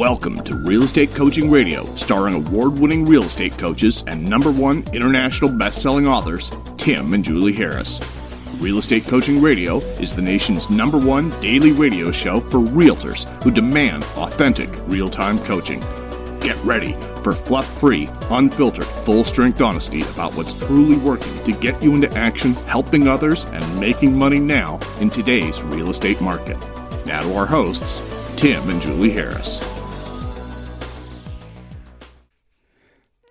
Welcome to Real Estate Coaching Radio, starring award-winning real estate coaches and #1 international best-selling authors, Tim and Julie Harris. Real Estate Coaching Radio is the nation's #1 daily radio show for realtors who demand authentic, real-time coaching. Get ready for fluff-free, unfiltered, full-strength honesty about what's truly working to get you into action, helping others, and making money now in today's real estate market. Now to our hosts, Tim and Julie Harris.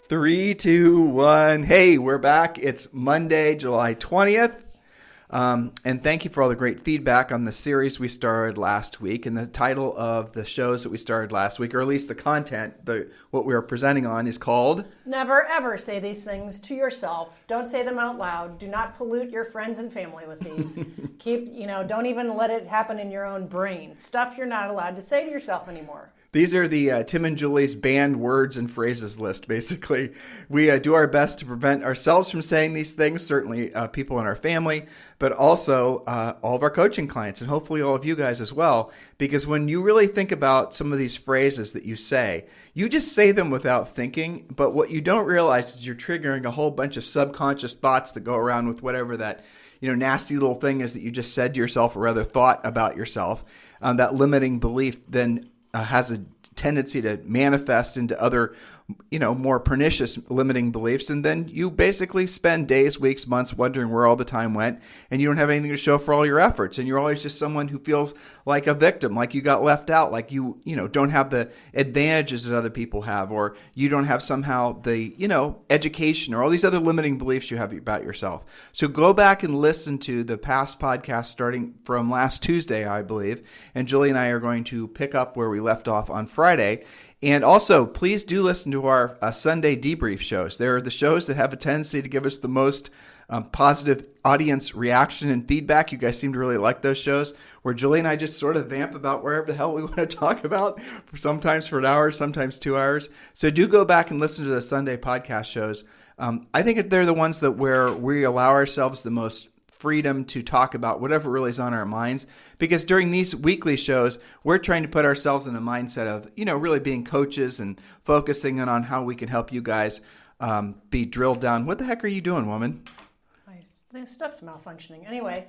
3, 2, 1. Hey, we're back. It's Monday, July 20th. And thank you for all the great feedback on the series we started last week. And the title of the shows that we started last week, or at least the content, what we are presenting on, is called Never ever say these things to yourself. Don't say them out loud. Do not pollute your friends and family with these. Don't even let it happen in your own brain. Stuff you're not allowed to say to yourself anymore. These are the Tim and Julie's banned words and phrases list, basically. We do our best to prevent ourselves from saying these things, certainly people in our family, but also all of our coaching clients, and hopefully all of you guys as well, because when you really think about some of these phrases that you just say them without thinking, but what you don't realize is you're triggering a whole bunch of subconscious thoughts that go around with whatever that nasty little thing is that you just said to yourself, or rather thought about yourself. That limiting belief then has a tendency to manifest into other, more pernicious limiting beliefs. And then you basically spend days, weeks, months wondering where all the time went, and you don't have anything to show for all your efforts. And you're always just someone who feels like a victim, like you got left out, like you don't have the advantages that other people have, or you don't have somehow the, education or all these other limiting beliefs you have about yourself. So go back and listen to the past podcast starting from last Tuesday, I believe. And Julie and I are going to pick up where we left off on Friday. And also, please do listen to our Sunday debrief shows. They're the shows that have a tendency to give us the most positive audience reaction and feedback. You guys seem to really like those shows, where Julie and I just sort of vamp about wherever the hell we want to talk about, sometimes for an hour, sometimes 2 hours. So do go back and listen to the Sunday podcast shows. I think they're the ones where we allow ourselves the most freedom to talk about whatever really is on our minds, because during these weekly shows, we're trying to put ourselves in a mindset of, really being coaches and focusing on how we can help you guys be drilled down. What the heck are you doing, woman? The stuff's malfunctioning. Anyway,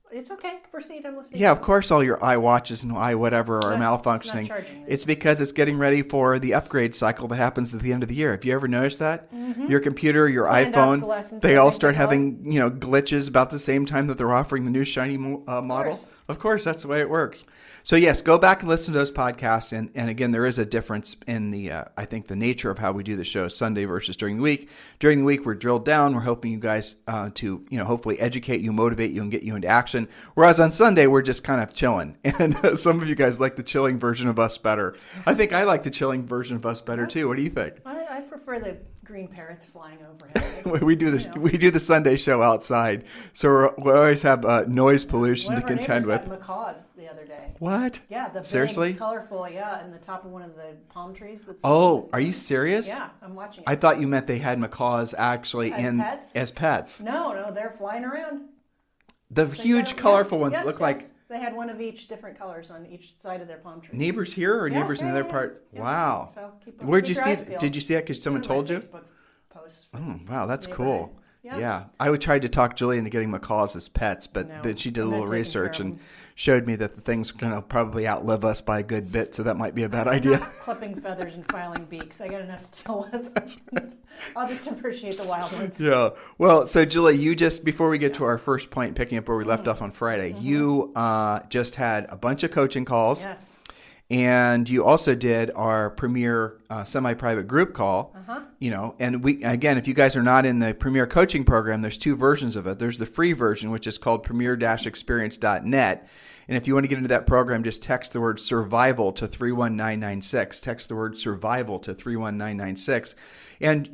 it's okay. Proceed. I'm listening. Yeah, of course all your iWatches and iWhatever are malfunctioning. It's because it's getting ready for the upgrade cycle that happens at the end of the year. Have you ever noticed that? Mm-hmm. Your computer, your iPhone, they all start having glitches about the same time that they're offering the new shiny model. Of course, that's the way it works. So yes, go back and listen to those podcasts. And again, there is a difference in I think the nature of how we do the show Sunday versus during the week. During the week, we're drilled down. We're hoping you guys to, hopefully educate you, motivate you, and get you into action. Whereas on Sunday, we're just kind of chilling. And some of you guys like the chilling version of us better. I think I like the chilling version of us better too. What do you think? I prefer the green parrots flying overhead. we do the Sunday show outside, so we always have noise pollution to contend with. One of our neighbors got macaws the other day. What? Yeah, the seriously big, colorful, in the top of one of the palm trees. Are you serious? Yeah, I'm watching it. I thought you meant they had macaws actually as pets. No, they're flying around. The huge, colorful ones look like. They had one of each different colors on each side of their palm tree. Neighbors here or neighbors in the other part? Yeah. Wow. So where'd you see it? Did you see that because someone told you? Posts. Oh, wow, that's cool. Yeah. I would try to talk Julie into getting macaws as pets, but then she did a little research and showed me that the things are going to probably outlive us by a good bit, so that might be a bad idea. Not clipping feathers and filing beaks. I got enough to deal with. That's right. I'll just appreciate the wild ones. Yeah. Well, so Julie, you just, before we get to our first point, picking up where we left off on Friday, you just had a bunch of coaching calls. Yes. And you also did our premier semi-private group call, and again, if you guys are not in the premier coaching program, there's 2 versions of it. There's the free version, which is called premier-experience.net. And if you want to get into that program, just text the word survival to 31996. Text the word survival to 31996. And,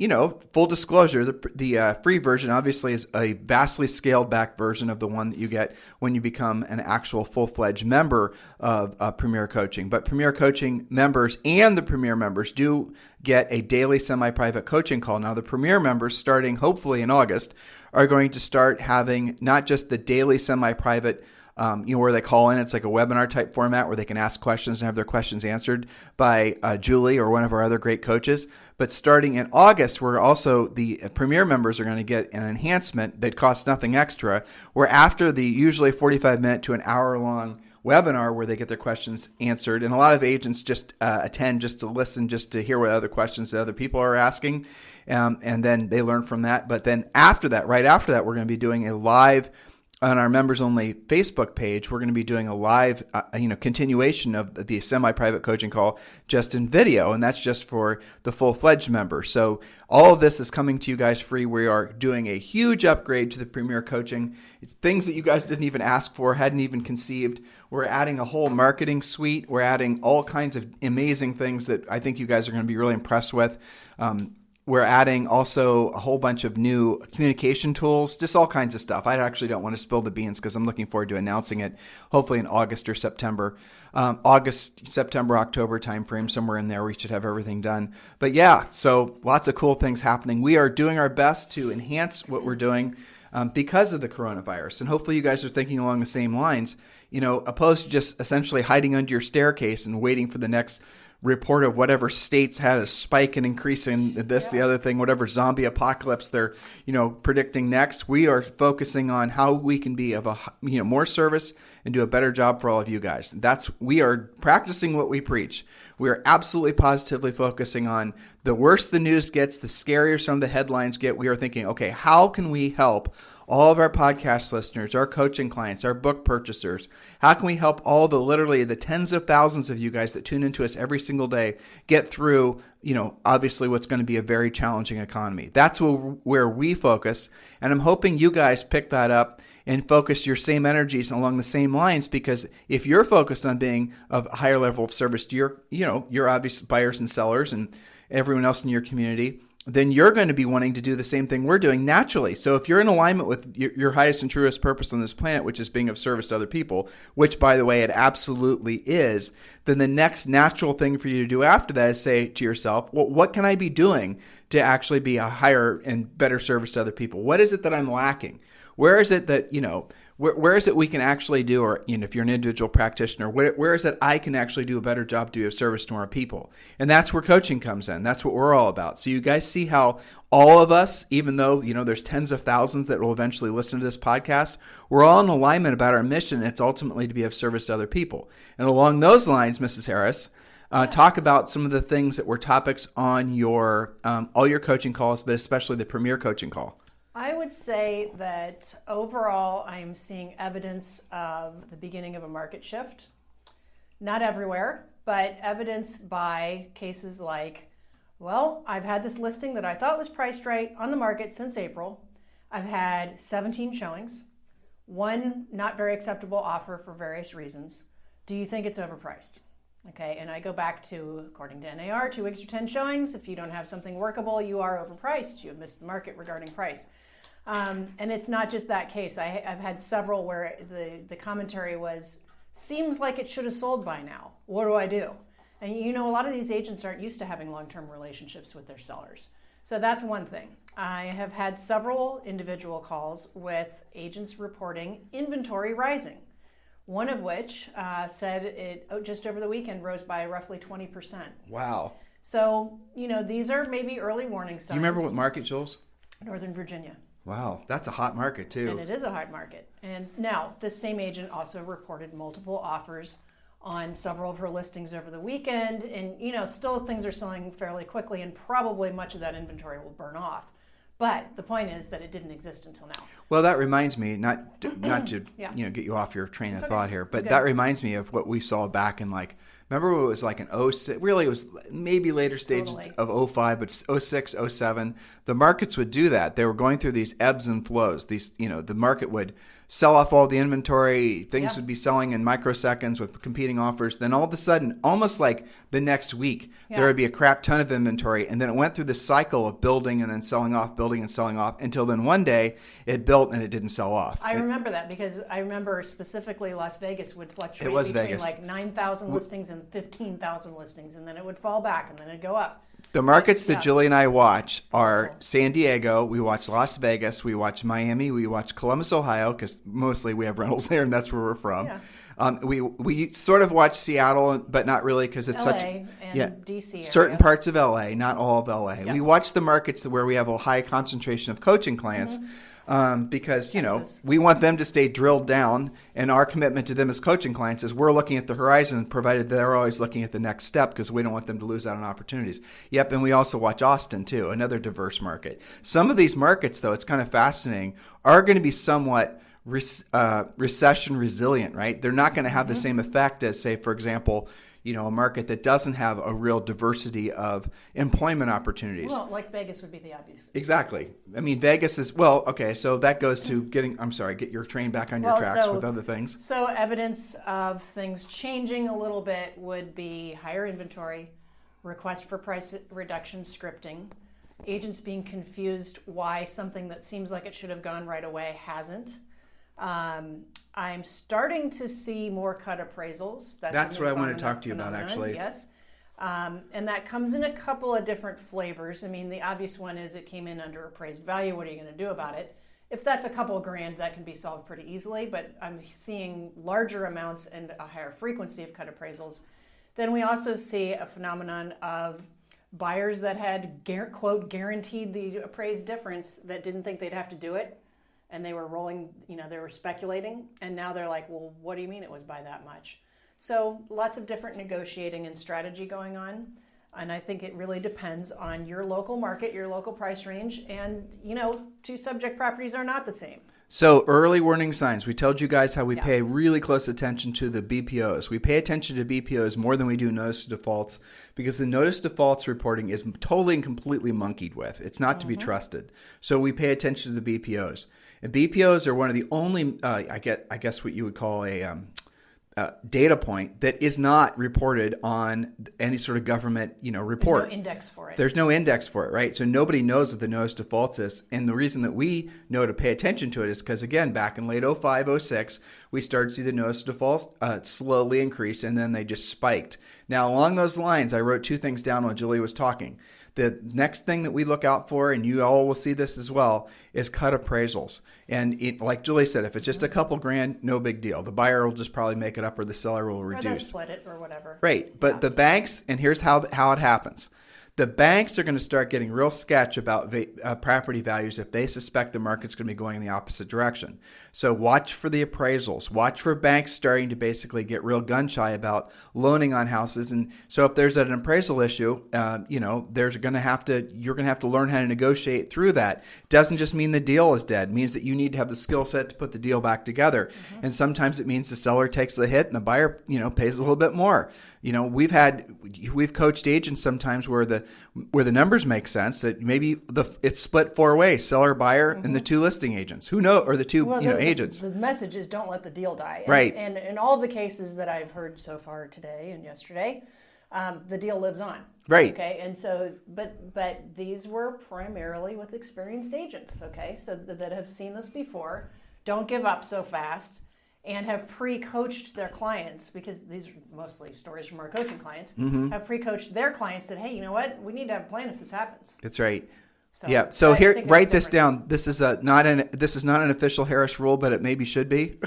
full disclosure, the free version obviously is a vastly scaled back version of the one that you get when you become an actual full-fledged member of Premier Coaching. But Premier Coaching members and the Premier members do get a daily semi-private coaching call. Now, the Premier members, starting hopefully in August, are going to start having not just the daily semi-private where they call in. It's like a webinar type format where they can ask questions and have their questions answered by Julie or one of our other great coaches. But starting in August, we're also, the Premier members are going to get an enhancement that costs nothing extra, where after the usually 45-minute to an hour-long webinar where they get their questions answered, and a lot of agents just attend just to listen, just to hear what other questions that other people are asking, and then they learn from that. But then after that, right after that, we're going to be doing a live on our members-only Facebook page. We're going to be doing a live, continuation of the semi-private coaching call just in video, and that's just for the full-fledged members. So all of this is coming to you guys free. We are doing a huge upgrade to the Premier Coaching. It's things that you guys didn't even ask for, hadn't even conceived. We're adding a whole marketing suite. We're adding all kinds of amazing things that I think you guys are going to be really impressed with. We're adding also a whole bunch of new communication tools, just all kinds of stuff. I actually don't want to spill the beans because I'm looking forward to announcing it hopefully in August or September. August, September, October timeframe, somewhere in there, we should have everything done. But yeah, so lots of cool things happening. We are doing our best to enhance what we're doing because of the coronavirus. And hopefully you guys are thinking along the same lines, opposed to just essentially hiding under your staircase and waiting for the next report of whatever states had a spike and increase in this, the other thing, whatever zombie apocalypse they're, predicting next. We are focusing on how we can be of more service and do a better job for all of you guys. We are practicing what we preach. We are absolutely positively focusing on the worse the news gets, the scarier some of the headlines get. We are thinking, okay, how can we help all of our podcast listeners, our coaching clients, our book purchasers? How can we help literally the tens of thousands of you guys that tune into us every single day get through, obviously what's going to be a very challenging economy? That's where we focus. And I'm hoping you guys pick that up and focus your same energies along the same lines, because if you're focused on being of a higher level of service to your obvious buyers and sellers and everyone else in your community, then you're going to be wanting to do the same thing we're doing naturally. So if you're in alignment with your highest and truest purpose on this planet, which is being of service to other people, which, by the way, it absolutely is, then the next natural thing for you to do after that is say to yourself, well, what can I be doing to actually be a higher and better service to other people? What is it that I'm lacking? Where is it that, where is it we can actually do, or if you're an individual practitioner, where is it I can actually do a better job to be of service to our people? And that's where coaching comes in. That's what we're all about. So you guys see how all of us, even though there's tens of thousands that will eventually listen to this podcast, we're all in alignment about our mission. It's ultimately to be of service to other people. And along those lines, Mrs. Harris, talk about some of the things that were topics on your all your coaching calls, but especially the Premier Coaching Call. I would say that overall, I'm seeing evidence of the beginning of a market shift. Not everywhere, but evidence by cases like, well, I've had this listing that I thought was priced right on the market since April. I've had 17 showings, one not very acceptable offer for various reasons. Do you think it's overpriced? Okay, and I go back to, according to NAR, 2 weeks or 10 showings. If you don't have something workable, you are overpriced. You have missed the market regarding price. And it's not just that case. I've had several where the commentary was, seems like it should have sold by now. What do I do? And a lot of these agents aren't used to having long-term relationships with their sellers. So that's one thing. I have had several individual calls with agents reporting inventory rising. One of which said it just over the weekend rose by roughly 20%. Wow. So, these are maybe early warning signs. You remember what market, Jules? Northern Virginia. Wow, that's a hot market too. And it is a hot market. And now, this same agent also reported multiple offers on several of her listings over the weekend. And, still things are selling fairly quickly, and probably much of that inventory will burn off. But the point is that it didn't exist until now. Well, that reminds me, not to get you off your train of thought here, but that reminds me of what we saw back in remember it was like an 06, really it was maybe later stages of 05, but 06, 07. The markets would do that. They were going through these ebbs and flows. The market would sell off all the inventory. Things would be selling in microseconds with competing offers. Then all of a sudden, almost like the next week, there would be a crap ton of inventory. And then it went through this cycle of building and then selling off, building and selling off, until then one day it built and it didn't sell off. I remember that because I remember specifically Las Vegas would fluctuate between Vegas. 9,000 listings and 15,000 listings, and then it would fall back and then it'd go up. The markets that Julie and I watch are San Diego, we watch Las Vegas, we watch Miami, we watch Columbus, Ohio, because mostly we have rentals there and that's where we're from. Yeah. We sort of watch Seattle, but not really because it's LA such and DC area. certain parts of LA, not all of LA. Yeah. We watch the markets where we have a high concentration of coaching clients. Because, we want them to stay drilled down, and our commitment to them as coaching clients is we're looking at the horizon, provided they're always looking at the next step, because we don't want them to lose out on opportunities. Yep, and we also watch Austin, too, another diverse market. Some of these markets, though, it's kind of fascinating, are going to be somewhat recession resilient, right? They're not going to have the same effect as, say, for example, a market that doesn't have a real diversity of employment opportunities. Well, like Vegas would be the obvious. Exactly. I mean, Vegas is, okay, so that goes to get your train back on your tracks with other things. So evidence of things changing a little bit would be higher inventory, request for price reduction scripting, agents being confused why something that seems like it should have gone right away hasn't. I'm starting to see more cut appraisals. That's what I want to talk to you about, actually. Yes. And that comes in a couple of different flavors. I mean, the obvious one is it came in under appraised value. What are you going to do about it? If that's a couple of grand, that can be solved pretty easily, but I'm seeing larger amounts and a higher frequency of cut appraisals. Then we also see a phenomenon of buyers that had, quote, guaranteed the appraised difference that didn't think they'd have to do it. And they were rolling, they were speculating. And now they're like, well, what do you mean it was by that much? So lots of different negotiating and strategy going on. And I think it really depends on your local market, your local price range. And, two subject properties are not the same. So early warning signs. We told you guys how we pay really close attention to the BPOs. We pay attention to BPOs more than we do notice of defaults because the notice defaults reporting is totally and completely monkeyed with. It's not to be trusted. So we pay attention to the BPOs. And BPOs are one of the only, I guess what you would call a data point that is not reported on any sort of government, report. There's no index for it. There's no index for it, right? So nobody knows what the notice defaults is. And the reason that we know to pay attention to it is because, again, back in late 05, 06, we started to see the notice defaults slowly increase, and then they just spiked. Now, along those lines, I wrote two things down while Julie was talking. The next thing that we look out for, and you all will see this as well, is cut appraisals. And like Julie said, if it's just a couple grand, no big deal. The buyer will just probably make it up or the seller will reduce. Or they'll split it or whatever. Right. But the banks, and here's how it happens. The banks are going to start getting real sketch about property values if they suspect the market's going to be going in the opposite direction. So watch for the appraisals. Watch for banks starting to basically get real gun shy about loaning on houses. And so if there's an appraisal issue, you're going to have to learn how to negotiate through that. It doesn't just mean the deal is dead. It means that you need to have the skill set to put the deal back together. And sometimes it means the seller takes the hit and the buyer, pays a little bit more. We've coached agents sometimes where the numbers make sense, that maybe it's split four ways, seller, buyer, and the two listing agents. Who know, or the two agents. The message is don't let the deal die. Right. And in all the cases that I've heard so far today and yesterday, the deal lives on. Right. Okay. And so, but these were primarily with experienced agents. Okay. So that have seen this before, don't give up so fast, and have pre-coached their clients, because these are mostly stories from our coaching clients, have pre-coached their clients that, hey, you know what? We need to have a plan if this happens. That's right. So, yeah. So here, write this different. down. This is not an official Harris rule, but it maybe should be.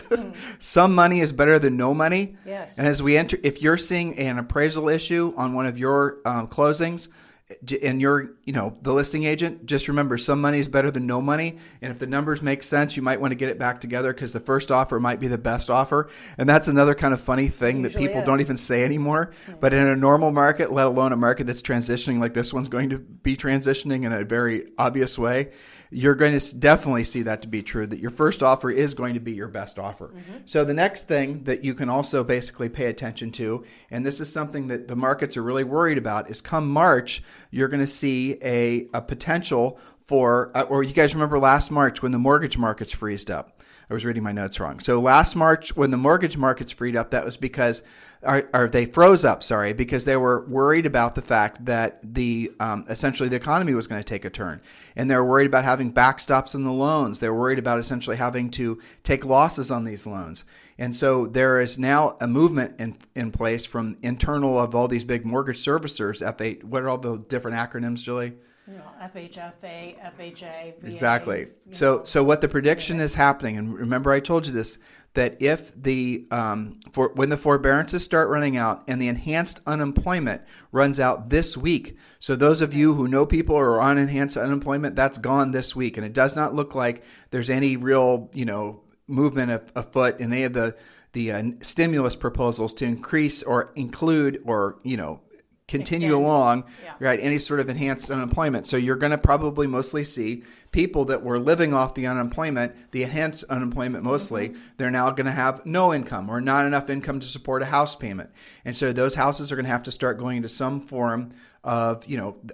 Some money is better than no money. Yes. And as we enter, if you're seeing an appraisal issue on one of your closings, and you're, the listing agent, just remember some money is better than no money. And if the numbers make sense, you might want to get it back together because the first offer might be the best offer. And that's another kind of funny thing that people don't even say anymore. But in a normal market, let alone a market that's transitioning like this one's going to be transitioning in a very obvious way, you're going to definitely see that to be true, that your first offer is going to be your best offer. So the next thing that you can also basically pay attention to, and this is something that the markets are really worried about, is come March, you're going to see a potential for, or you guys remember last March when the mortgage markets freezed up. I was reading my notes wrong. So last March, when the mortgage markets freed up, that was because, or they froze up, sorry, because they were worried about the fact that essentially the economy was going to take a turn. And they were worried about having backstops in the loans. They were worried about essentially having to take losses on these loans. And so there is now a movement in place from internal of all these big mortgage servicers, F8, what are all the different acronyms, Julie? FHFA, FHA, VA. Exactly. So what the prediction is happening, and remember I told you this, that if when the forbearances start running out and the enhanced unemployment runs out this week, so those of you who know people who are on enhanced unemployment, that's gone this week, and it does not look like there's any real, movement afoot in any of the stimulus proposals to increase or include or continue along, right, any sort of enhanced unemployment. So you're going to probably mostly see people that were living off the unemployment, the enhanced unemployment mostly, they're now going to have no income or not enough income to support a house payment. And so those houses are going to have to start going into some form of,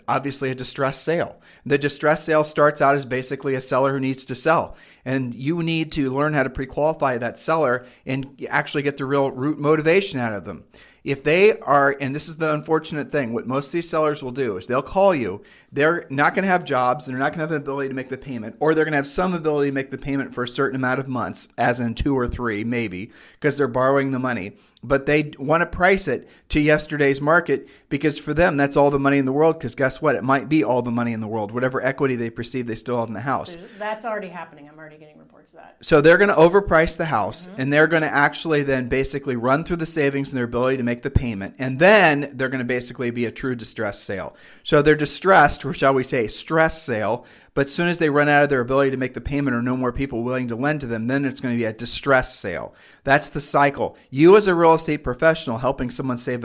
obviously a distressed sale. The distressed sale starts out as basically a seller who needs to sell. And you need to learn how to pre-qualify that seller and actually get the real root motivation out of them. If they are, and this is the unfortunate thing, what most of these sellers will do is they'll call you. They're not going to have jobs. They're not going to have the ability to make the payment, or they're going to have some ability to make the payment for a certain amount of months, as in 2 or 3, maybe, because they're borrowing the money. But they want to price it to yesterday's market because for them, that's all the money in the world. Because guess what? It might be all the money in the world. Whatever equity they perceive they still have in the house. That's already happening. I'm already getting reports of that. So they're going to overprice the house, and they're going to actually then basically run through the savings and their ability to make the payment. And then they're going to basically be a true distressed sale. So they're distressed, or shall we say stress sale. But as soon as they run out of their ability to make the payment or no more people willing to lend to them, then it's going to be a distress sale. That's the cycle. You as a real estate professional helping someone save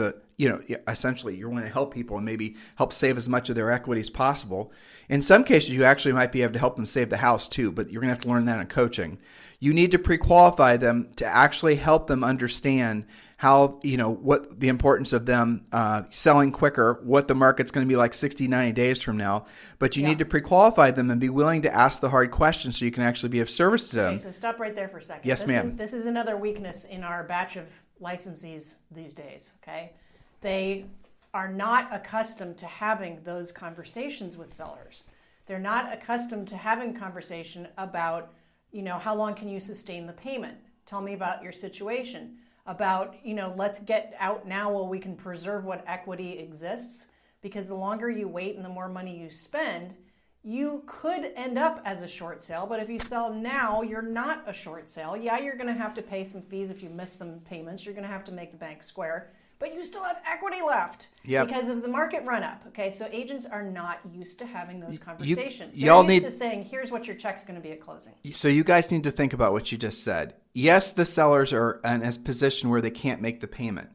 essentially you're going to help people and maybe help save as much of their equity as possible. In some cases, you actually might be able to help them save the house too, but you're going to have to learn that in coaching. You need to pre-qualify them to actually help them understand how, what the importance of them selling quicker, what the market's going to be like 60, 90 days from now. But you need to pre-qualify them and be willing to ask the hard questions so you can actually be of service to them. Okay, so stop right there for a second. Yes, ma'am. This is another weakness in our batch of licensees these days, okay? They are not accustomed to having those conversations with sellers. They're not accustomed to having conversation about, how long can you sustain the payment? Tell me about your situation. About, let's get out now while we can preserve what equity exists. Because the longer you wait and the more money you spend, you could end up as a short sale. But if you sell now, you're not a short sale. Yeah, you're going to have to pay some fees if you miss some payments. You're going to have to make the bank square. But you still have equity left because of the market run up. Okay, so agents are not used to having those conversations. They're used to saying, here's what your check's going to be at closing. So you guys need to think about what you just said. Yes, the sellers are in a position where they can't make the payment.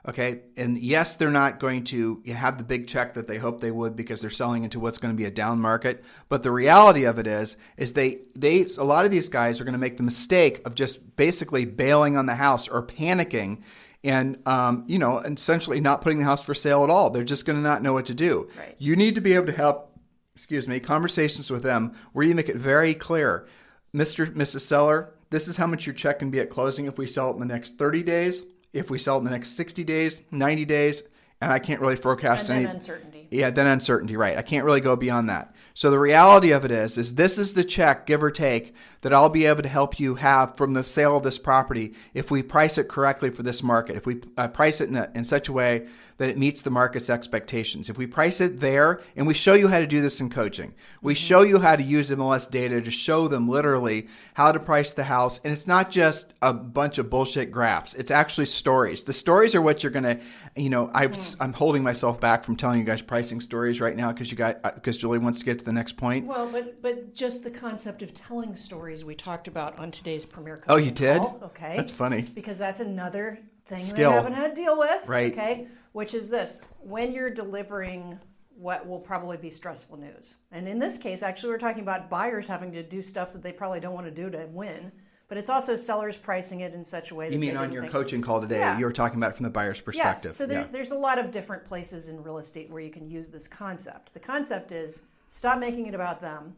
Okay, and yes, they're not going to have the big check that they hope they would because they're selling into what's going to be a down market. But the reality of it is they a lot of these guys are going to make the mistake of just basically bailing on the house or panicking. And, essentially not putting the house for sale at all. They're just going to not know what to do. Right. You need to be able to have, conversations with them where you make it very clear, Mrs. Seller, this is how much your check can be at closing if we sell it in the next 30 days, if we sell it in the next 60 days, 90 days, and I can't really forecast any. And then uncertainty. Yeah, then uncertainty, right. I can't really go beyond that. So the reality of it is this is the check, give or take, that I'll be able to help you have from the sale of this property if we price it correctly for this market, if we price it in such a way that it meets the market's expectations. If we price it there, and we show you how to do this in coaching, we show you how to use MLS data to show them literally how to price the house. And it's not just a bunch of bullshit graphs. It's actually stories. The stories are what you're going to, I'm holding myself back from telling you guys pricing stories right now because Julie wants to get to the next point. Well, but just the concept of telling stories we talked about on today's Premier Coaching. Oh, you did? Call. Okay. That's funny. Because that's another thing Skill. we haven't had to deal with. Right. Okay. Which is this: when you're delivering what will probably be stressful news, and in this case, actually, we're talking about buyers having to do stuff that they probably don't want to do to win. But it's also sellers pricing it in such a way that you mean on your coaching call today, you were talking about it from the buyer's perspective. Yes, so there's a lot of different places in real estate where you can use this concept. The concept is stop making it about them.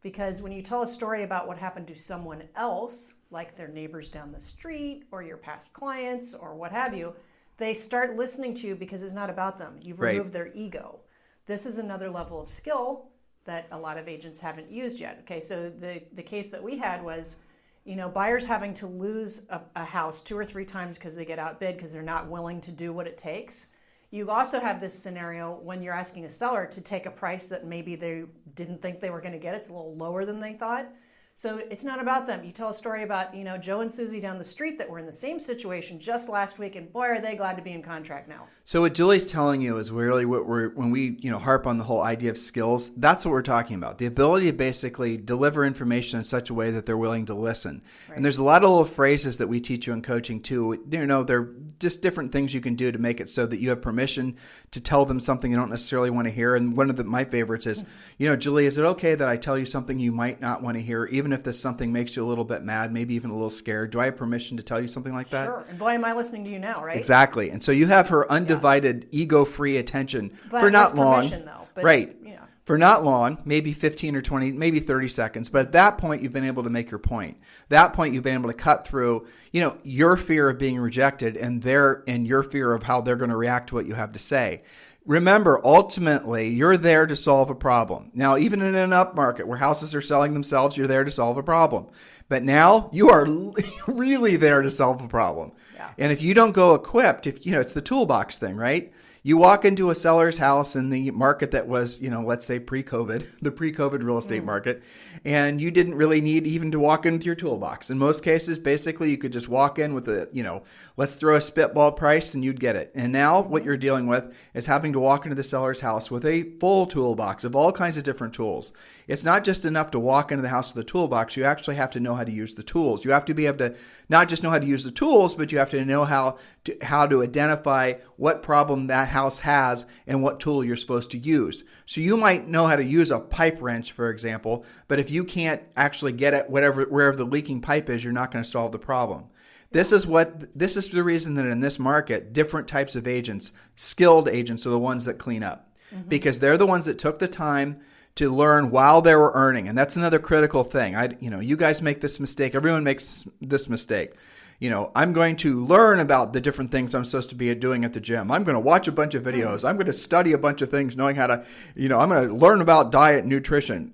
Because when you tell a story about what happened to someone else, like their neighbors down the street or your past clients or what have you, they start listening to you because it's not about them. You've removed their ego. This is another level of skill that a lot of agents haven't used yet. Okay, so the case that we had was, buyers having to lose a house 2 or 3 times because they get outbid because they're not willing to do what it takes. You also have this scenario when you're asking a seller to take a price that maybe they didn't think they were going to get. It's a little lower than they thought. So it's not about them. You tell a story about, Joe and Susie down the street that were in the same situation just last week, and boy, are they glad to be in contract now. So what Julie's telling you is really when we harp on the whole idea of skills, that's what we're talking about. The ability to basically deliver information in such a way that they're willing to listen. Right. And there's a lot of little phrases that we teach you in coaching too. They're just different things you can do to make it so that you have permission to tell them something you don't necessarily want to hear. And one of my favorites is, Julie, is it okay that I tell you something you might not want to hear, even if this something makes you a little bit mad, maybe even a little scared? Do I have permission to tell you something like that? Sure. And boy, am I listening to you now, right? Exactly. And so you have her undivided, ego-free attention for not long. Though, right. For not long, maybe 15 or 20, maybe 30 seconds. But at that point, you've been able to make your point. That point, you've been able to cut through, your fear of being rejected and your fear of how they're going to react to what you have to say. Remember, ultimately, you're there to solve a problem. Now, even in an up market where houses are selling themselves, you're there to solve a problem. But now you are really there to solve a problem. Yeah. And if you don't go equipped, it's the toolbox thing, right? You walk into a seller's house in the market that was, let's say pre-COVID, the pre-COVID real estate market, and you didn't really need even to walk in with your toolbox. In most cases, basically, you could just walk in with let's throw a spitball price and you'd get it. And now what you're dealing with is having to walk into the seller's house with a full toolbox of all kinds of different tools. It's not just enough to walk into the house with a toolbox. You actually have to know how to use the tools. You have to be able to not just know how to use the tools, but you have to know how to identify what problem that house has and what tool you're supposed to use. So you might know how to use a pipe wrench, for example, but if you can't actually get at wherever the leaking pipe is, you're not going to solve the problem. This is the reason that in this market, different types of agents, skilled agents, are the ones that clean up, because they're the ones that took the time to learn while they were earning. And that's another critical thing. You guys make this mistake. Everyone makes this mistake. I'm going to learn about the different things I'm supposed to be doing at the gym. I'm going to watch a bunch of videos. I'm going to study a bunch of things, knowing how to, I'm going to learn about diet and nutrition.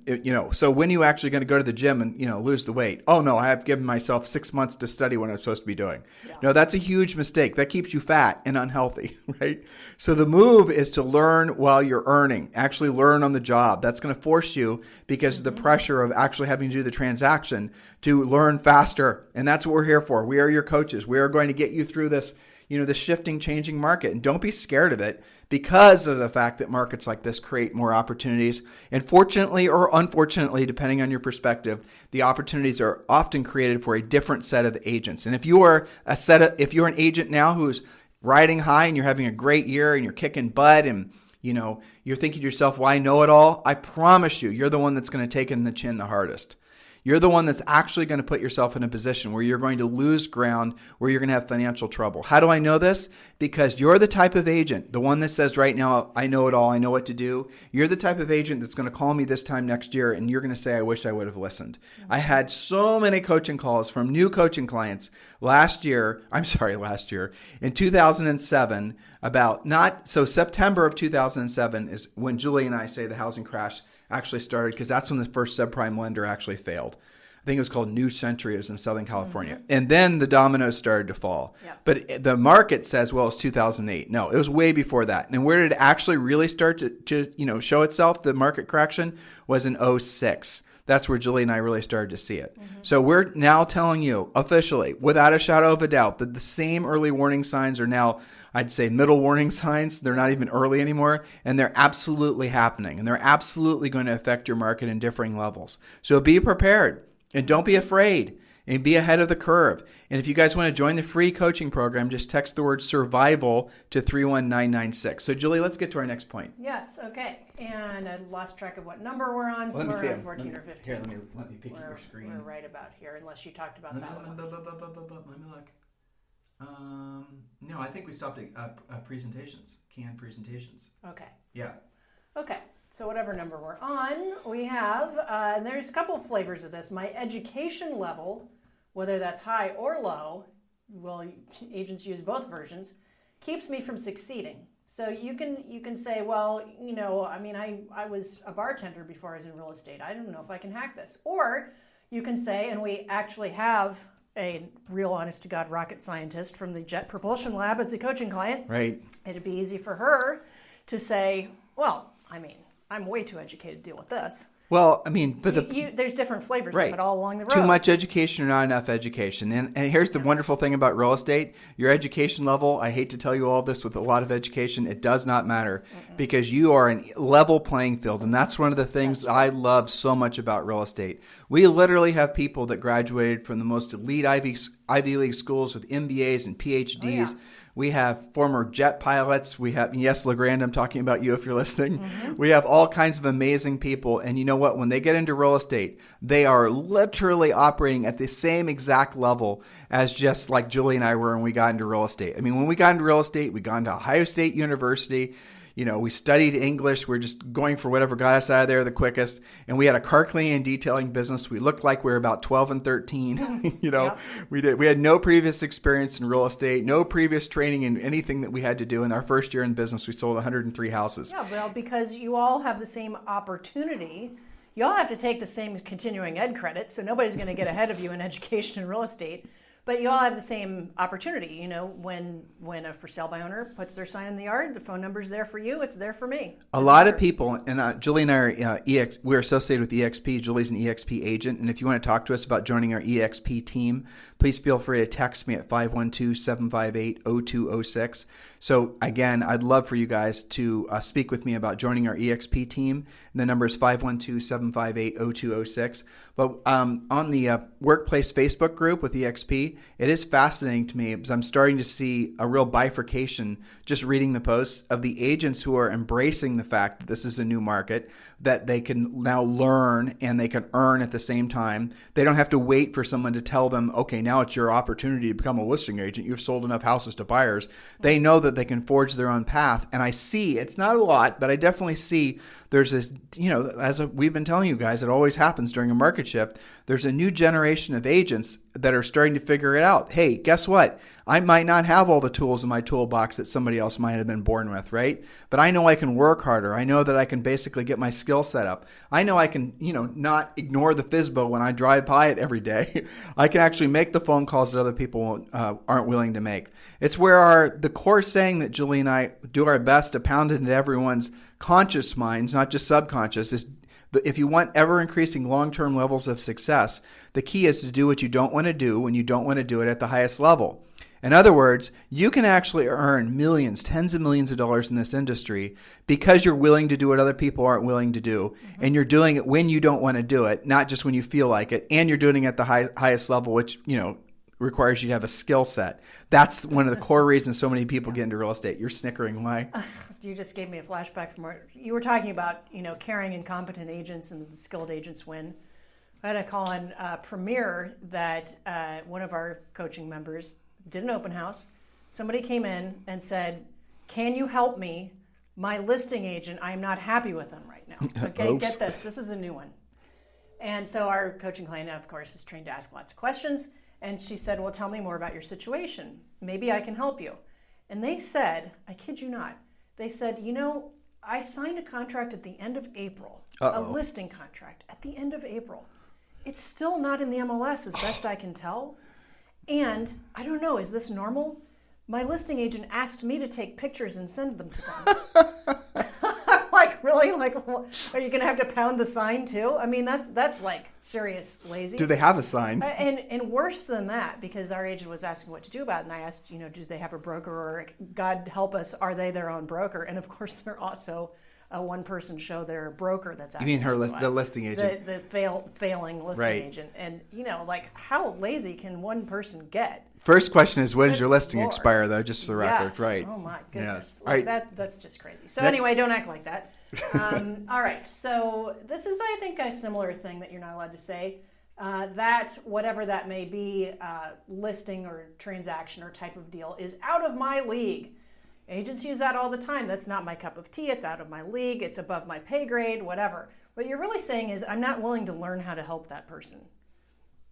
So when you actually going to go to the gym and, lose the weight? Oh no, I have given myself 6 months to study what I'm supposed to be doing. Yeah. No, that's a huge mistake. That keeps you fat and unhealthy, right? So the move is to learn while you're earning, actually learn on the job. That's going to force you, because of the pressure of actually having to do the transaction, to learn faster. And that's what we're here for. We are your coaches. We are going to get you through this, the shifting, changing market. And don't be scared of it, because of the fact that markets like this create more opportunities. And fortunately or unfortunately, depending on your perspective, the opportunities are often created for a different set of agents. And if you are if you're an agent now who's riding high and you're having a great year and you're kicking butt and you're thinking to yourself, well, I know it all, I promise you're the one that's going to take in the chin the hardest. You're the one that's actually going to put yourself in a position where you're going to lose ground, where you're going to have financial trouble. How do I know this? Because you're the type of agent, the one that says right now, I know it all, I know what to do. You're the type of agent that's going to call me this time next year and you're going to say, I wish I would have listened. Mm-hmm. I had so many coaching calls from new coaching clients last year, in 2007, September of 2007 is when Julie and I say the housing crash actually started, because that's when the first subprime lender actually failed. I think it was called New Century. It was in Southern California. Mm-hmm. And then the dominoes started to fall. Yep. But the market says, well, it's 2008. No, it was way before that. And where did it actually really start to show itself, the market correction, was in 2006. That's where Julie and I really started to see it. Mm-hmm. So we're now telling you officially, without a shadow of a doubt, that the same early warning signs are now, I'd say, middle warning signs. They're not even early anymore, and they're absolutely happening, and they're absolutely going to affect your market in differing levels. So be prepared, and don't be afraid, and be ahead of the curve. And if you guys want to join the free coaching program, just text the word survival to 31996. So Julie, let's get to our next point. Yes, okay. And I lost track of what number we're on. So let me see. 14 or 15. Here, let me pick your screen. We're right about here, unless you talked about that one. Let me look. No, I think we stopped at presentations, canned presentations. Okay. Yeah. Okay. So whatever number we're on, we have, and there's a couple of flavors of this. My education level, whether that's high or low, well, agents use both versions, keeps me from succeeding. So you can say, well, I was a bartender before I was in real estate. I don't know if I can hack this. Or you can say, and we actually have a real honest-to-God rocket scientist from the Jet Propulsion Lab as a coaching client. Right. It'd be easy for her to say, well, I'm way too educated to deal with this. Well, but there's different flavors right. of it all along the road. Too much education or not enough education. And here's the wonderful thing about real estate. Your education level, I hate to tell you all this with a lot of education, it does not matter because you are a level playing field. And that's one of the things that I love so much about real estate. We literally have people that graduated from the most elite Ivy League schools with MBAs and PhDs. Oh, yeah. We have former jet pilots. We have, yes, LeGrand, I'm talking about you if you're listening. We have all kinds of amazing people. And you know what? When they get into real estate, they are literally operating at the same exact level as just like Julie and I were when we got into real estate. When we got into real estate, we got into Ohio State University. We studied English. We're just going for whatever got us out of there the quickest. And we had a car cleaning and detailing business. We looked like we were about 12 and 13. Yep. We had no previous experience in real estate, no previous training in anything that we had to do. In our first year in business, we sold 103 houses. Yeah, well, because you all have the same opportunity. You all have to take the same continuing ed credit, so nobody's going to get ahead of you in education and real estate. But you all have the same opportunity. When a for sale by owner puts their sign in the yard, the phone number's there for you. It's there for me. A lot of people, and Julie and I are we're associated with EXP. Julie's an EXP agent, and if you want to talk to us about joining our EXP team, please feel free to text me at 512-758-0206. So again, I'd love for you guys to speak with me about joining our EXP team. And the number is 512-758-0206. But on the workplace Facebook group with EXP, it is fascinating to me because I'm starting to see a real bifurcation just reading the posts of the agents who are embracing the fact that this is a new market, that they can now learn and they can earn at the same time. They don't have to wait for someone to tell them, okay, now it's your opportunity to become a listing agent. You've sold enough houses to buyers. They know that they can forge their own path. And I see, it's not a lot, but I definitely see there's this, we've been telling you guys, it always happens during a market shift. There's a new generation of agents that are starting to figure it out. Hey, guess what? I might not have all the tools in my toolbox that somebody else might have been born with, right? But I know I can work harder. I know that I can basically get my skill set up. I know I can, not ignore the FSBO when I drive by it every day. I can actually make the phone calls that other people aren't willing to make. It's where the core saying that Julie and I do our best to pound into everyone's conscious minds, not just subconscious, is if you want ever-increasing long-term levels of success, the key is to do what you don't want to do when you don't want to do it at the highest level. In other words, you can actually earn millions, tens of millions of dollars in this industry because you're willing to do what other people aren't willing to do. And you're doing it when you don't want to do it, not just when you feel like it. And you're doing it at the highest level, which, requires you to have a skill set. That's one of the core reasons so many people get into real estate. You're snickering. Why? You just gave me a flashback from where you were talking about, caring and competent agents and the skilled agents win. I had a call on Premier that one of our coaching members did an open house. Somebody came in and said, "Can you help me? My listing agent, I'm not happy with them right now." Okay, get this. This is a new one. And so our coaching client, of course, is trained to ask lots of questions. And she said, "Well, tell me more about your situation. Maybe I can help you." And they said, I kid you not, they said, I signed a contract at the end of April, a listing contract at the end of April. It's still not in the MLS as best I can tell. And I don't know, is this normal? My listing agent asked me to take pictures and send them to them. Like, really? Like, are you going to have to pound the sign too? That's like serious lazy. Do they have a sign? And worse than that, because our agent was asking what to do about it, and I asked, do they have a broker, or God help us, are they their own broker? And of course, they're also a one-person show. They're a broker that's acting. You mean the listing agent? The failing listing agent. And, how lazy can one person get? First question is, when does your listing expire, though, just for the record? Yes. Right. Oh, my goodness. Yes. All right. That's just crazy. So anyway, don't act like that. All right. So this is, I think, a similar thing that you're not allowed to say. That, whatever that may be, listing or transaction or type of deal is out of my league. Agents use that all the time. That's not my cup of tea. It's out of my league. It's above my pay grade, whatever. What you're really saying is, I'm not willing to learn how to help that person.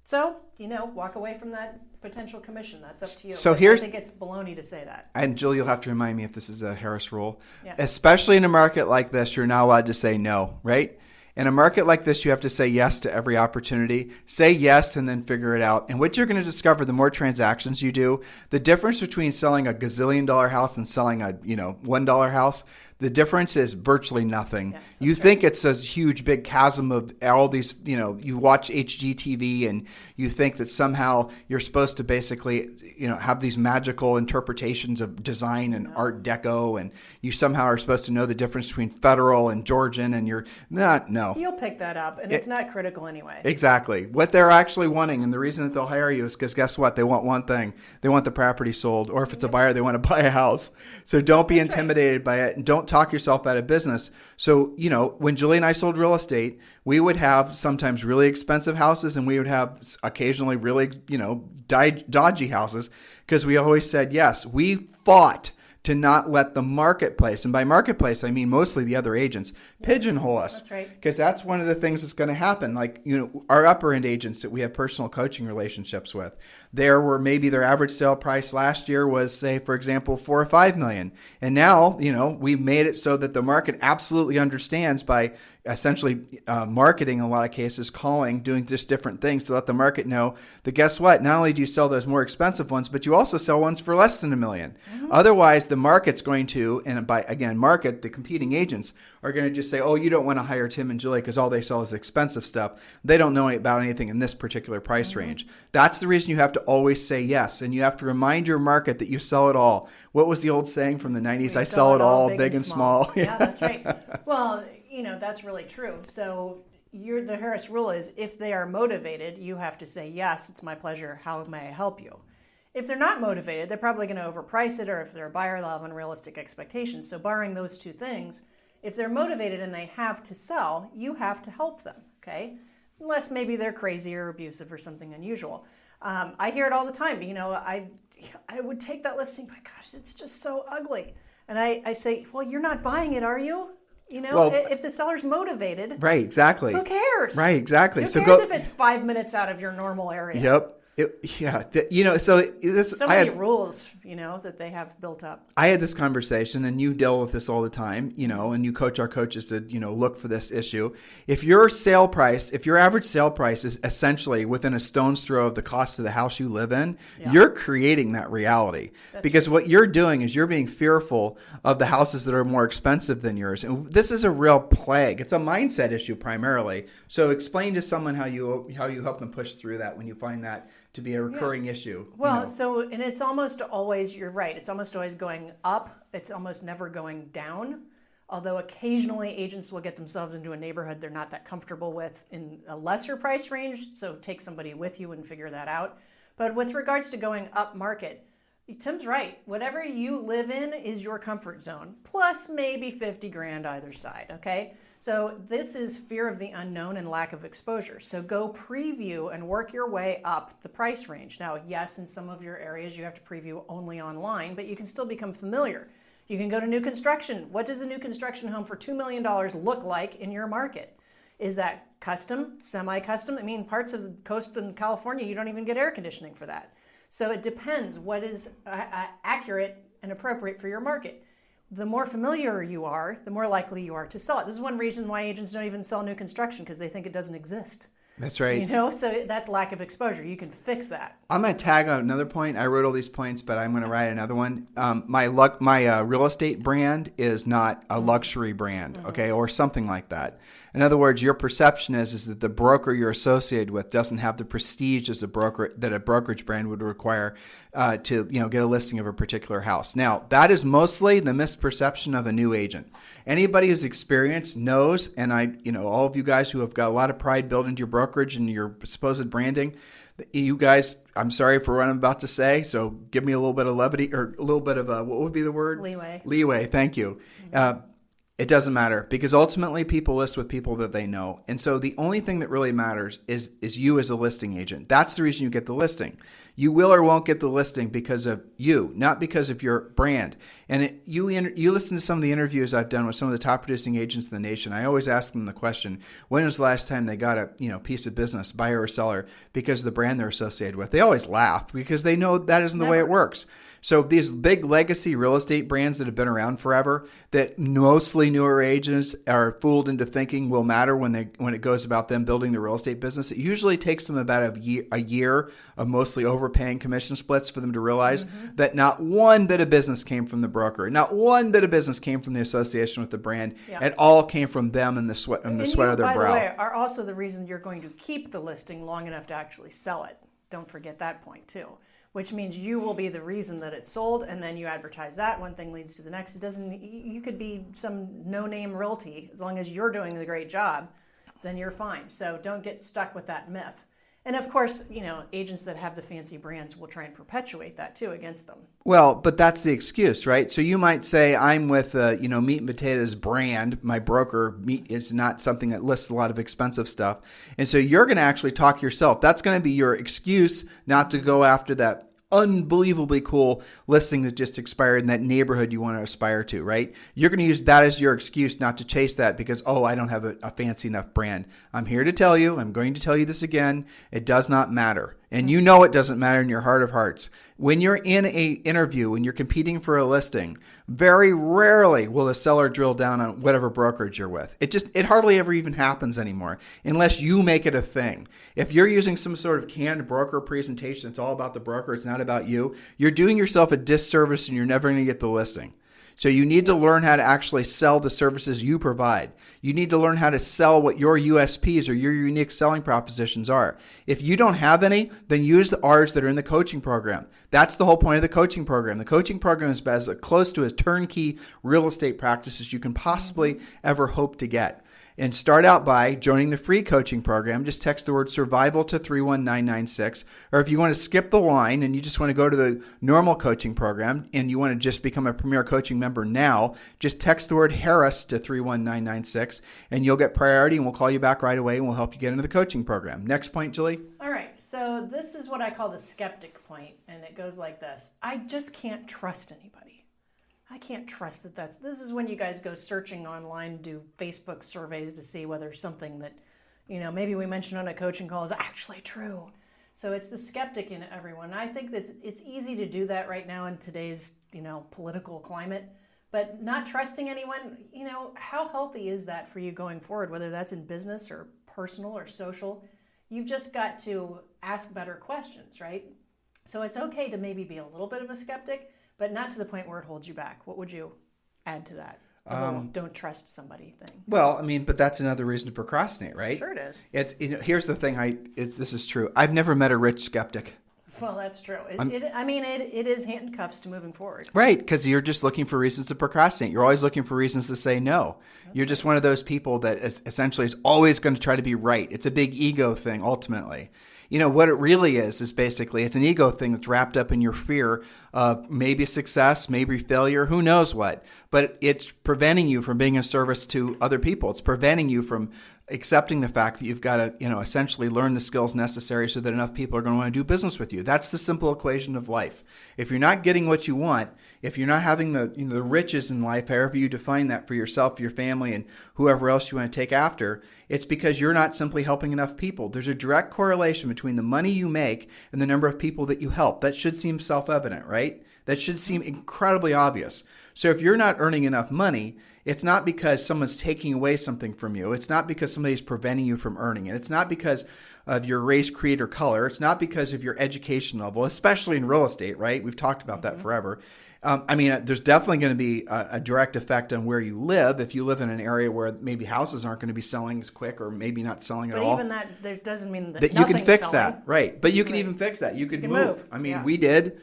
So, walk away from that potential commission. That's up to you. So I think it's baloney to say that. And Jill, you'll have to remind me if this is a Harris rule. Yeah. Especially in a market like this, you're not allowed to say no, right? In a market like this, you have to say yes to every opportunity. Say yes and then figure it out. And what you're going to discover, the more transactions you do, the difference between selling a gazillion-dollar house and selling a $1 house, the difference is virtually nothing. Yes, you think it's a huge, big chasm of all these, you watch HGTV and you think that somehow you're supposed to basically, have these magical interpretations of design and Art Deco, and you somehow are supposed to know the difference between federal and Georgian, and you're not, no. You'll pick that up, and it's not critical anyway. Exactly. What they're actually wanting, and the reason that they'll hire you is because guess what? They want one thing. They want the property sold, or if it's a buyer, they want to buy a house. So don't be intimidated by it, and don't talk yourself out of business. So, when Julie and I sold real estate, we would have sometimes really expensive houses, and we would have occasionally really, dodgy houses, because we always said yes. We fought to not let the marketplace, and by marketplace, I mean mostly the other agents, pigeonhole us. That's right. Because that's one of the things that's going to happen. Like, our upper end agents that we have personal coaching relationships with, there were maybe their average sale price last year was, say, for example, $4 or $5 million. And now, we made it so that the market absolutely understands by essentially marketing, in a lot of cases, calling, doing just different things to let the market know that guess what? Not only do you sell those more expensive ones, but you also sell ones for less than $1 million. Mm-hmm. Otherwise, the market's going to, and by, again, market, the competing agents are going to just say, oh, you don't want to hire Tim and Julie because all they sell is expensive stuff. They don't know about anything in this particular price range. That's the reason you have to always say yes. And you have to remind your market that you sell it all. What was the old saying from the 90s? I sell it all, big and small. Yeah, that's right. Well, that's really true. So the Harris rule is, if they are motivated, you have to say, yes, it's my pleasure. How may I help you? If they're not motivated, they're probably going to overprice it, or if they're a buyer, they'll have unrealistic expectations. So barring those two things, if they're motivated and they have to sell, you have to help them, okay? Unless maybe they're crazy or abusive or something unusual. I hear it all the time. I would take that listing, but gosh, it's just so ugly. And I say, well, you're not buying it, are you? If the seller's motivated, right? Exactly. Who cares? Right? Exactly. Who cares if it's 5 minutes out of your normal area? Yep. So many rules, that they have built up. I had this conversation, and you deal with this all the time, and you coach our coaches to, look for this issue. If your average sale price is essentially within a stone's throw of the cost of the house you live in, you're creating that reality. Because what you're doing is you're being fearful of the houses that are more expensive than yours. And this is a real plague. It's a mindset issue primarily. So explain to someone how you help them push through that when you find that to be a recurring issue. Well, and it's almost always, you're right, it's almost always going up. It's almost never going down. Although occasionally agents will get themselves into a neighborhood they're not that comfortable with in a lesser price range. So take somebody with you and figure that out. But with regards to going up market, Tim's right. Whatever you live in is your comfort zone, plus maybe 50 grand either side, okay? So this is fear of the unknown and lack of exposure. So go preview and work your way up the price range. Now, yes, in some of your areas you have to preview only online, but you can still become familiar. You can go to new construction. What does a new construction home for $2 million look like in your market? Is that custom, semi-custom? I mean, parts of the coast in California, you don't even get air conditioning for that. So it depends what is accurate and appropriate for your market. The more familiar you are, the more likely you are to sell it. This is one reason why agents don't even sell new construction, because they think it doesn't exist. That's right. So that's lack of exposure. You can fix that. I'm going to tag out another point. I wrote all these points, but I'm going to write another one. My real estate brand is not a luxury brand, okay, or something like that. In other words, your perception is that the broker you're associated with doesn't have the prestige as a broker that a brokerage brand would require to get a listing of a particular house. Now, that is mostly the misperception of a new agent. Anybody who's experienced knows, and all of you guys who have got a lot of pride built into your brokerage and your supposed branding, you guys, I'm sorry for what I'm about to say, so give me a little bit of levity, or a little bit of what would be the word? Leeway. Leeway, thank you. It doesn't matter because ultimately people list with people that they know. And so the only thing that really matters is you as a listing agent. That's the reason you get the listing. You will or won't get the listing because of you, not because of your brand. And you listen to some of the interviews I've done with some of the top producing agents in the nation. I always ask them the question, when was the last time they got a piece of business, buyer or seller, because of the brand they're associated with? They always laugh because they know that isn't the way it works. So these big legacy real estate brands that have been around forever, that mostly newer agents are fooled into thinking will matter when it goes about them building the real estate business, it usually takes them about a year of mostly overpaying commission splits for them to realize that not one bit of business came from the broker, not one bit of business came from the association with the brand. Yeah. It all came from them and the sweat of their brow. By the way, are also the reason you're going to keep the listing long enough to actually sell it. Don't forget that point too. Which means you will be the reason that it's sold, and then you advertise that. One thing leads to the next. It doesn't. You could be some no-name realty. As long as you're doing the great job, then you're fine. So don't get stuck with that myth. And of course, agents that have the fancy brands will try and perpetuate that too against them. Well, but that's the excuse, right? So you might say, I'm with, Meat and Potatoes brand. My broker meat is not something that lists a lot of expensive stuff. And so you're going to actually talk yourself. That's going to be your excuse not to go after that unbelievably cool listing that just expired in that neighborhood you want to aspire to, right? You're going to use that as your excuse not to chase that because, I don't have a fancy enough brand. I'm here to tell you, I'm going to tell you this again, it does not matter. And you know it doesn't matter in your heart of hearts. When you're in a interview, when you're competing for a listing, very rarely will the seller drill down on whatever brokerage you're with. It hardly ever even happens anymore unless you make it a thing. If you're using some sort of canned broker presentation, it's all about the broker, it's not about you, you're doing yourself a disservice and you're never going to get the listing. So you need to learn how to actually sell the services you provide. You need to learn how to sell what your USPs or your unique selling propositions are. If you don't have any, then use the R's that are in the coaching program. That's the whole point of the coaching program. The coaching program is as close to as turnkey real estate practice as you can possibly ever hope to get. And start out by joining the free coaching program. Just text the word survival to 31996. Or if you want to skip the line and you just want to go to the normal coaching program and you want to just become a Premier Coaching member now, just text the word Harris to 31996 and you'll get priority and we'll call you back right away and we'll help you get into the coaching program. Next point, Julie. All right. So this is what I call the skeptic point, and it goes like this. I just can't trust anybody. I can't trust that this is when you guys go searching online, do Facebook surveys to see whether something that, maybe we mentioned on a coaching call is actually true. So it's the skeptic in everyone. I think that it's easy to do that right now in today's, political climate, but not trusting anyone, how healthy is that for you going forward, whether that's in business or personal or social? You've just got to ask better questions, right? So it's okay to maybe be a little bit of a skeptic, but not to the point where it holds you back. What would you add to that? Don't trust somebody thing. Well, but that's another reason to procrastinate, right? Sure it is. It's here's the thing. This is true. I've never met a rich skeptic. Well, that's true. It is handcuffs to moving forward. Right, because you're just looking for reasons to procrastinate. You're always looking for reasons to say no. You're just one of those people that essentially is always going to try to be right. It's a big ego thing, ultimately. What it really is basically it's an ego thing that's wrapped up in your fear of maybe success, maybe failure, who knows what. But it's preventing you from being of service to other people. It's preventing you from accepting the fact that you've got to, essentially learn the skills necessary so that enough people are going to want to do business with you. That's the simple equation of life. If you're not getting what you want, if you're not having the riches in life, however you define that for yourself, your family, and whoever else you want to take after, it's because you're not simply helping enough people. There's a direct correlation between the money you make and the number of people that you help. That should seem self-evident, right? That should seem incredibly obvious. So if you're not earning enough money, it's not because someone's taking away something from you. It's not because somebody's preventing you from earning it. It's not because of your race, creed, or color. It's not because of your education level, especially in real estate, right? We've talked about that forever. There's definitely going to be a direct effect on where you live. If you live in an area where maybe houses aren't going to be selling as quick or maybe not selling at all. But even that, there doesn't mean that you can fix that, right? But you can even fix that. You could move. We did.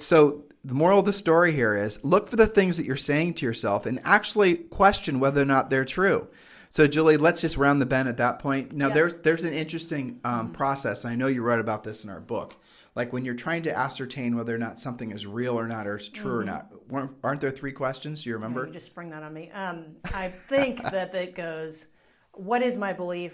So the moral of the story here is look for the things that you're saying to yourself and actually question whether or not they're true. So, Julie, let's just round the bend at that point. Now, yes. there's an interesting process, and I know you wrote about this in our book, like when you're trying to ascertain whether or not something is real or not, or is true or not. Aren't there 3 questions? Do you remember? You just spring that on me. I think that it goes, what is my belief?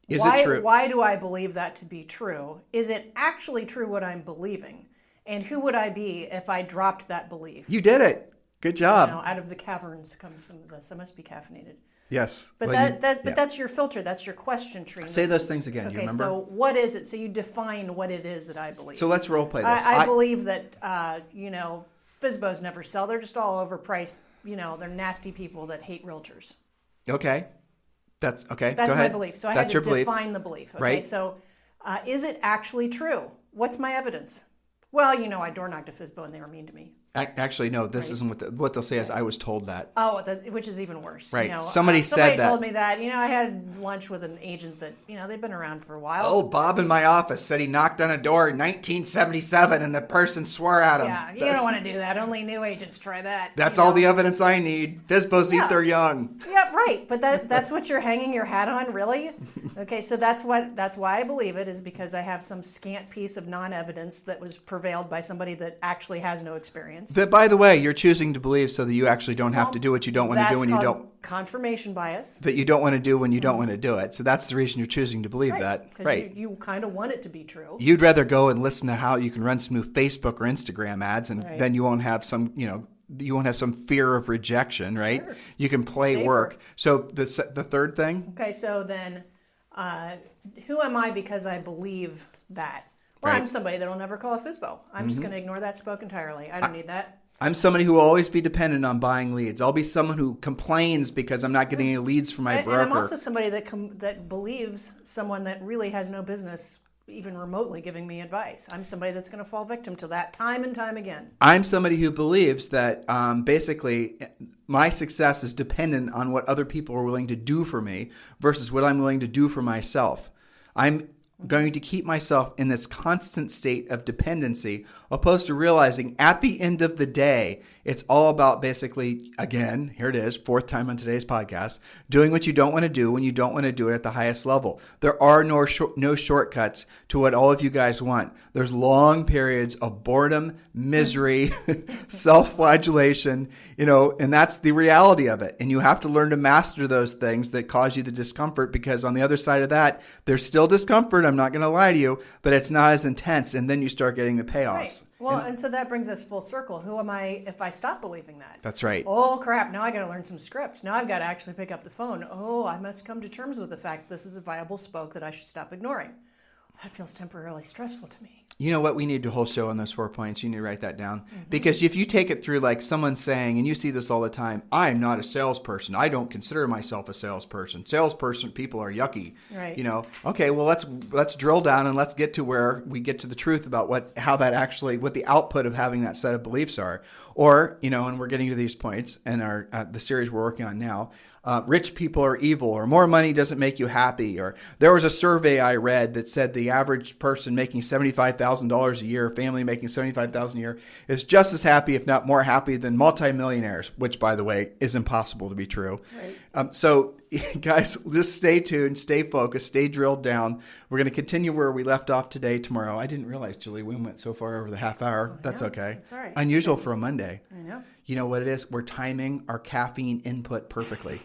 Is it true? Why do I believe that to be true? Is it actually true what I'm believing? And who would I be if I dropped that belief? You did it. Good job. Out of the caverns comes some of this. I must be caffeinated. Yes. But that's your filter. That's your question tree. Say those things again. Do you remember? So what is it? So you define what it is that I believe. So let's role play this. I believe that, FSBOs never sell. They're just all overpriced. They're nasty people that hate realtors. Okay. That's okay. That's Go my ahead. belief. So I That's had to your define the belief. Okay. Right. So is it actually true? What's my evidence? Well, I door knocked a FSBO and they were mean to me. Actually, no, this isn't what they'll say is, I was told that. Oh, which is even worse. Right. Somebody said that. Somebody told me that. I had lunch with an agent that, they've been around for a while. Oh, Bob in my office said he knocked on a door in 1977 and the person swore at him. Yeah, you don't want to do that. Only new agents try that. That's all the evidence I need. FSBOs eat their young. Yeah, right. But that's what you're hanging your hat on, really? Okay, so that's why I believe it, is because I have some scant piece of non-evidence that was prevailed by somebody that actually has no experience. That, by the way, you're choosing to believe so that you actually don't have to do what you don't want to do when you don't. Confirmation bias. That you don't want to do when you don't want to do it. So that's the reason you're choosing to believe that. Right. You kind of want it to be true. You'd rather go and listen to how you can run some new Facebook or Instagram ads, and then you won't have some, you won't have some fear of rejection, right? Sure. You can play work. So the third thing. Okay, so then who am I because I believe that? Well, I'm somebody that will never call a FSBO. I'm just going to ignore that spoke entirely. I don't need that. I'm somebody who will always be dependent on buying leads. I'll be someone who complains because I'm not getting any leads from my broker. And I'm also somebody that believes someone that really has no business even remotely giving me advice. I'm somebody that's going to fall victim to that time and time again. I'm somebody who believes that basically my success is dependent on what other people are willing to do for me versus what I'm willing to do for myself. I'm going to keep myself in this constant state of dependency, opposed to realizing at the end of the day, it's all about basically, again, here it is, 4th time on today's podcast, doing what you don't want to do when you don't want to do it at the highest level. There are no shortcuts to what all of you guys want. There's long periods of boredom, misery, self-flagellation, and that's the reality of it. And you have to learn to master those things that cause you the discomfort, because on the other side of that, there's still discomfort. I'm not going to lie to you, but it's not as intense. And then you start getting the payoffs. Right. Well, and so that brings us full circle. Who am I if I stop believing that? That's right. Oh, crap. Now I got to learn some scripts. Now I've got to actually pick up the phone. Oh, I must come to terms with the fact this is a viable spoke that I should stop ignoring. That feels temporarily stressful to me. You know what? We need a whole show on those 4 points. You need to write that down. Mm-hmm. Because if you take it through like someone saying, and you see this all the time, I'm not a salesperson. I don't consider myself a salesperson. Salesperson people are yucky. Right. Okay, well, let's drill down and let's get to where we get to the truth about what the output of having that set of beliefs are. Or, and we're getting to these points in the series we're working on now. Rich people are evil, or more money doesn't make you happy. Or there was a survey I read that said the average person making $75,000 a year, family making $75,000 a year, is just as happy, if not more happy, than multimillionaires, which, by the way, is impossible to be true. Right. So, guys, just stay tuned, stay focused, stay drilled down. We're going to continue where we left off today, tomorrow. I didn't realize, Julie, we went so far over the half hour. That's okay. That's all right. Unusual for a Monday. I know. You know what it is? We're timing our caffeine input perfectly.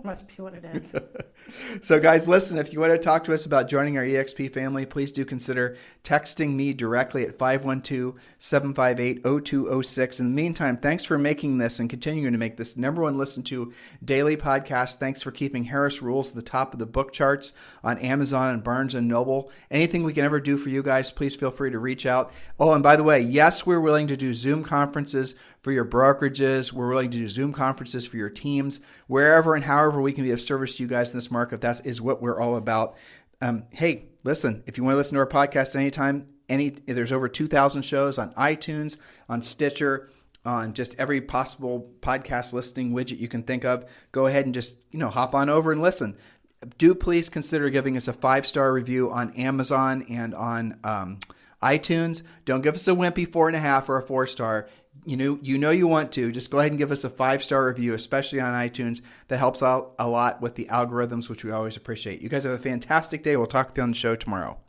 Must be what it is. So guys, listen, if you want to talk to us about joining our EXP family, please do consider texting me directly at 512-758-0206. In the meantime, thanks for making this and continuing to make this #1 listened to daily podcast. Thanks for keeping Harris Rules at the top of the book charts on Amazon and Barnes & Noble. Anything we can ever do for you guys, please feel free to reach out. Oh, and by the way, yes, we're willing to do Zoom conferences for your brokerages. We're willing to do Zoom conferences for your teams, wherever and however we can be of service to you guys in this market. That is what we're all about. Hey, listen, if you want to listen to our podcast anytime, there's over 2,000 shows on iTunes, on Stitcher, on just every possible podcast listening widget you can think of. Go ahead and just, hop on over and listen. Do please consider giving us a 5-star review on Amazon and on iTunes. Don't give us a wimpy 4.5 or a 4-star. You want to. Just go ahead and give us a 5-star review, especially on iTunes. That helps out a lot with the algorithms, which we always appreciate. You guys have a fantastic day. We'll talk with you on the show tomorrow.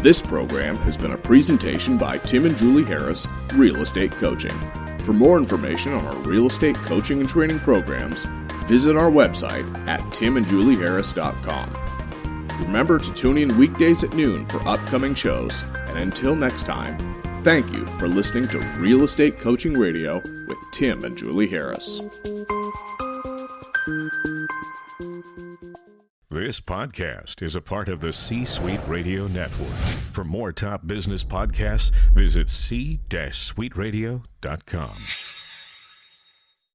This program has been a presentation by Tim and Julie Harris, Real Estate Coaching. For more information on our real estate coaching and training programs, visit our website at timandjulieharris.com. Remember to tune in weekdays at noon for upcoming shows, and until next time, thank you for listening to Real Estate Coaching Radio with Tim and Julie Harris. This podcast is a part of the C-Suite Radio Network. For more top business podcasts, visit c-suiteradio.com.